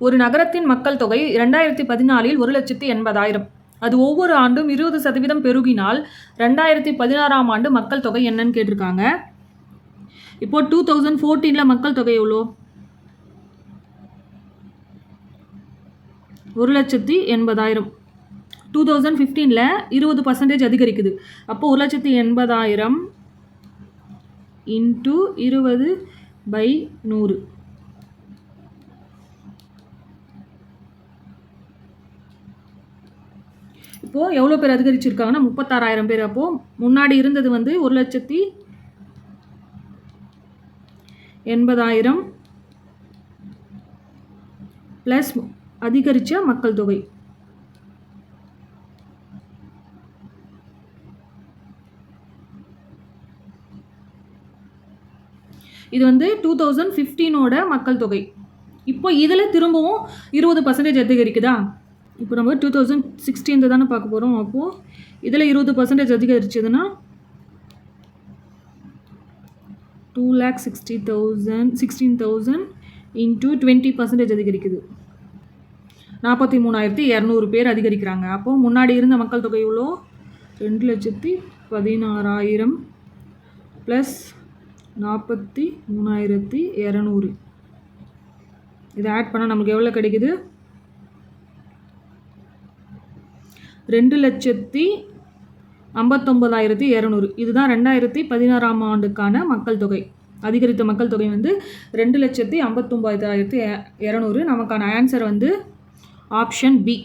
ஒரு நகரத்தின் மக்கள் தொகை 2014 1,80,000. அது ஒவ்வொரு ஆண்டும் 20% பெருகினால் 2016ஆம் ஆண்டு மக்கள் தொகை என்னன்னு கேட்டிருக்காங்க. இப்போ 2014 மக்கள் தொகை எவ்வளோ? 1,80,000. 2015 20% அதிகரிக்குது. அப்போ 1,80,000 இன்ட்டு 20/100. இப்போது எவ்வளோ பேர் அதிகரிச்சிருக்காங்கன்னா 36,000 பேர். அப்போது முன்னாடி இருந்தது 1,80,000 ப்ளஸ் அதிகரித்த மக்கள் தொகை. இது 2015ஓட மக்கள் தொகை. இப்போ இதில் திரும்பவும் 20% அதிகரிக்குதா? இப்போ நம்ம 2016 தானே பார்க்க போகிறோம். அப்போது இதில் 20% அதிகரிச்சதுன்னா 2,16,000 இன்ட்டு 20% அதிகரிக்குது. 43,200 பேர் அதிகரிக்கிறாங்க. அப்போது முன்னாடி இருந்த மக்கள் தொகை எவ்வளோ? 2,16,000 ப்ளஸ் 43,200. இதை ஆட் பண்ணால் நமக்கு எவ்வளோ கிடைக்குது? 2,59,200. இதுதான் 2016ஆம் ஆண்டுக்கான மக்கள் தொகை. அதிகரித்த மக்கள் தொகை 2,59,200. நமக்கான ஆன்சர் ஆப்ஷன் பி.